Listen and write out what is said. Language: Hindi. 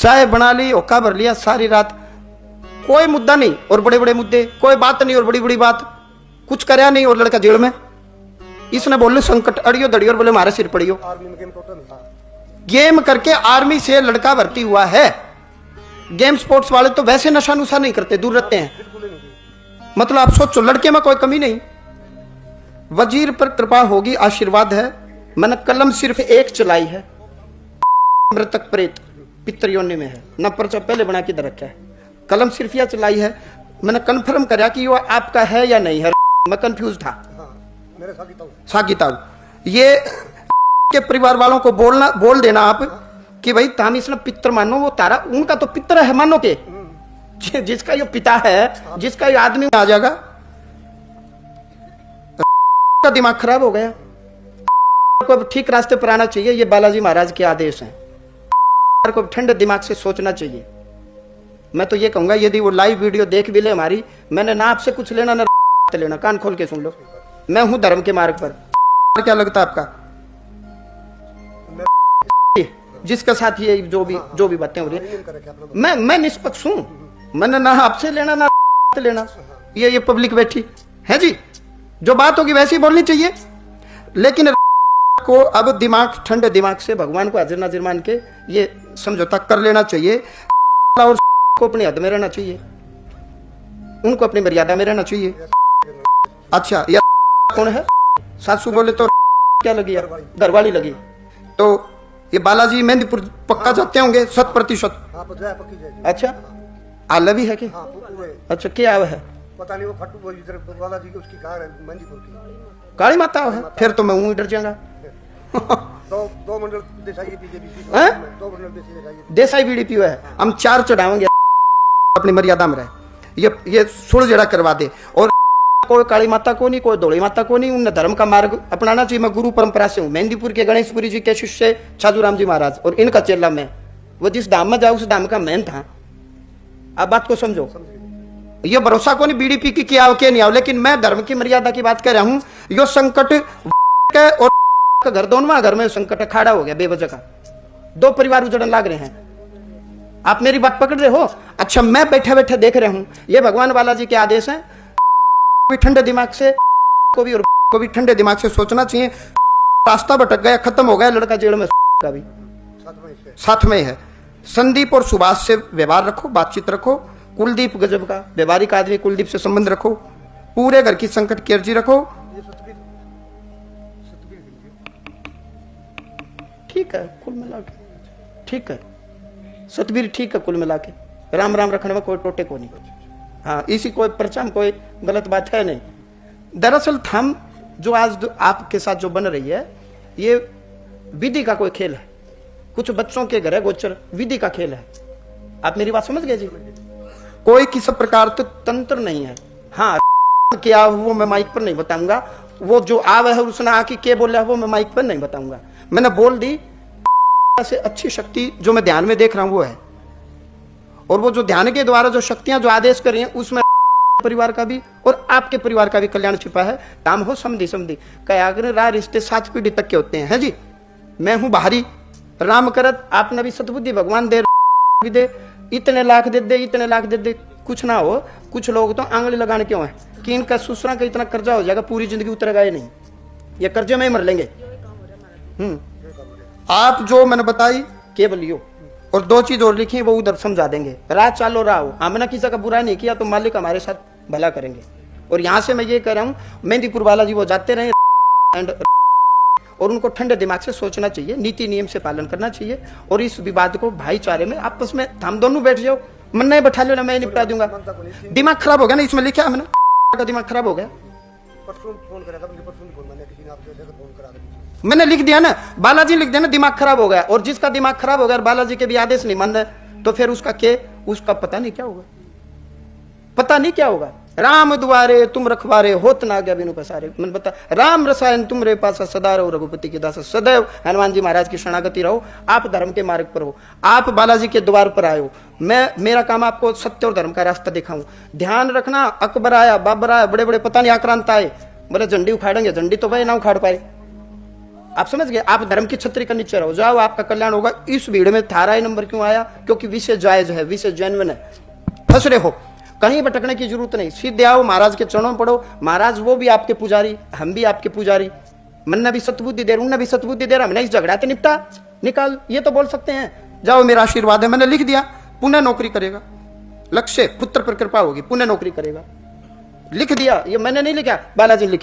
चाय बना ली, ओका भर लिया सारी रात, कोई मुद्दा नहीं और बड़े बड़े मुद्दे, कोई बात नहीं और बड़ी बड़ी बात, कुछ करया नहीं और लड़का जेल में। इसने बोले संकट अड़ियो दड़ियो, बोले मारे सिर पड़ियो। गेम करके आर्मी से लड़का भर्ती हुआ है। गेम स्पोर्ट्स वाले तो वैसे नशा नुशा नहीं करते, दूर रहते हैं। मतलब आप सोचो, लड़के में कोई कमी नहीं। वजीर पर कृपा होगी, आशीर्वाद है। मैंने कलम सिर्फ एक चलाई है, मृतक प्रेत पितर योनि में है, न पर्चा पहले बना के रखा है। कलम सिर्फ यह चलाई है, मैंने कंफर्म करा कि वो आपका है या नहीं है। मैं कंफ्यूज था। सागिताऊ ये के परिवार वालों को बोल देना आप कि भाई ताम इसने पितर मानो, वो तारा उनका तो पितर है मानो के, जिसका ये पिता है, जिसका ये आदमी आ जाएगा, का दिमाग खराब हो गया। को ठीक रास्ते पर आना चाहिए, ये बालाजी महाराज के आदेश हैं। को ठंडे दिमाग से सोचना चाहिए। मैं तो ये कहूंगा, यदि वो लाइव वीडियो देख भी ले हमारी, मैंने ना आपसे कुछ लेना ना लेना, कान खोल के सुन लो। मैं हूं धर्म के मार्ग पर। क्या लगता है आपका? जिसके साथ ये जो भी बातें हो रही है, मैं निष्पक्ष हूं। मैंने ना आपसे लेना ना लेना। ये पब्लिक बैठी है जी, जो बात होगी वैसी बोलनी चाहिए। लेकिन को अब दिमाग, ठंडे दिमाग से भगवान को हाजिर नाजिर मान के ये समझौता कर लेना चाहिए और को अपनी हद में रहना चाहिए, उनको अपनी मर्यादा में रहना चाहिए। अच्छा, यह कौन है? सासू बोले तो क्या लगी यार? घरवाली लगी। तो ये बालाजी मेहंदीपुर पक्का जाते होंगे 100%? अच्छा, आला भी है कि? अच्छा, क्या है पता नहीं, वो खट्टू बालाजी की उसकी कार है मेहंदीपुर की, काली माता है। फिर तो मैं ऊँ डर जाऊंगा। दो मंडल देसाई देसाई बीडीपी है। हम 4 चढ़ावेंगे, अपनी मर्यादा में रहे। ये सुड़ जड़ा करवा दे। और कोई काली माता को नहीं, कोई धोली माता को नहीं, उन्हें धर्म का मार्ग अपनाना चाहिए। मैं गुरु परंपरा से हूँ, मेहंदीपुर के गणेशपुरी जी के शिष्य छाजूराम जी महाराज, और इनका चेला मैं। वो जिस धाम में जाओ उस धाम का मैं था। आप बात को समझो। ये भरोसा को नहीं बीडीपी की आओ के नहीं आओ, लेकिन मैं धर्म की मर्यादा की बात कर रहा हूँ। यो संकट और घर, दोनों घर में संकट खड़ा हो गया बेवजह का। 2 परिवार उजड़न लाग रहे हैं। आप मेरी बात पकड़ रहे हो? अच्छा, मैं बैठे बैठे देख रहा हूं, ये भगवान बालाजी के आदेश हैं। कोई ठंडे दिमाग से को भी ठंडे दिमाग से सोचना चाहिए। रास्ता भटक गया, खत्म हो गया, लड़का जेल में का भी साथ में है। संदीप और सुभाष से व्यवहार रखो, बातचीत रखो। कुलदीप गजब का व्यवहारिक आदमी, कुलदीप से संबंध रखो। पूरे घर की संकट की अर्जी रखो। ठीक है, कुल मिला के ठीक है। सतबीर ठीक है, कुल मिला के राम राम रखने में कोई टोटे को नहीं। हाँ, इसी कोई पर्चा में कोई गलत बात है नहीं। दरअसल थम जो आज आपके साथ जो बन रही है, ये विधि का कोई खेल है। कुछ बच्चों के घर है गोचर, विधि का खेल है। आप मेरी बात समझ गए जी? कोई किसी प्रकार तो तंत्र नहीं है। हाँ, क्या वो मैं माइक पर नहीं बताऊंगा। वो जो आवे है उसने आके के बोला वो मैं माइक पर नहीं बताऊंगा। मैंने बोल दी से अच्छी शक्ति जो मैं ध्यान में देख रहा हूं वो है। और वो जो ध्यान के द्वारा जो शक्तियां जो आदेश कर रही हैं, उसमें परिवार का भी और आपके परिवार का भी कल्याण छिपा है। काम हो समझी समझी कयाग्र रा रिश्ते 7 पीढ़ी तक के होते हैं। है जी, मैं हूं बाहरी, राम करत आपने भी सतबुद्धि भगवान दे दे, इतने लाख दे दे, इतने लाख दे दे, कुछ ना हो। कुछ लोग तो आंगली लगाने क्यों है कि इनका ससुरा का इतना कर्जा हो जाएगा, पूरी जिंदगी उतरेगा ही नहीं, ये कर्जे में ही मर लेंगे। आप जो मैंने बताई केवल यो, और 2 चीज और लिखी वो उधर समझा देंगे। रात चालो राहो, हमने किसी का बुरा नहीं किया तो मालिक हमारे साथ भला करेंगे। और यहां से मैं ये कह रहा हूं, मेहंदीपुर बालाजी वो जाते रहे एंड, और उनको ठंडे दिमाग से सोचना चाहिए, नीति नियम से पालन करना चाहिए। और इस विवाद को भाईचारे में आपस में हम दोनों बैठ जाओ, मन नहीं बैठा लो ना, मैं निपटा दूंगा। दिमाग खराब हो गया ना, इसमें लिखा है मैंने, दिमाग खराब हो गया। मैंने लिख दिया ना, बालाजी लिख दिया ना, दिमाग खराब हो गया। और जिसका दिमाग खराब हो गया, बालाजी के भी आदेश नहीं मान रहे, तो फिर उसका पता नहीं क्या होगा, पता नहीं क्या होगा। राम द्वारे तुम रखवारे, होत ना गया बिनु पसारे। मैंने बता, राम रसायन तुम रे पासा सदा रहो, रघुपति के दास सदैव हनुमान जी महाराज की शरणागति रहो। आप धर्म के मार्ग पर हो, आप बालाजी के द्वार पर आए हो। मेरा काम आपको सत्य और धर्म का रास्ता दिखाऊं। ध्यान रखना, अकबर आया, बाबर आया, बड़े बड़े पता नहीं आक्रांत आए, बोले झंडी उखाड़ेंगे, झंडी तो भाई ना उखाड़ पाए। आप समझ गए, आप धर्म की छतरी के नीचे रहो, जाओ, आपका कल्याण होगा। इस भीड़ में थारा ही नंबर क्यों आया? क्योंकि विषय जायज है, विषय जेन्युइन है। फंस रहे हो, कहीं भटकने की जरूरत नहीं, सीधे आओ, महाराज के चरणों में पड़ो। महाराज वो भी आपके पुजारी, हम भी आपके पुजारी। मन ने भी सतबुद्धि दे रहा, उन्हें भी सतबुद्धि दे रहा, हमने इस झगड़ा तो निपटा, निकाल, ये तो बोल सकते हैं। जाओ, मेरा आशीर्वाद है, मैंने लिख दिया, पुनः नौकरी करेगा। लक्ष्य पुत्र पर कृपा होगी, पुनः नौकरी करेगा, लिख दिया। ये मैंने नहीं लिखा, बालाजी ने लिखा।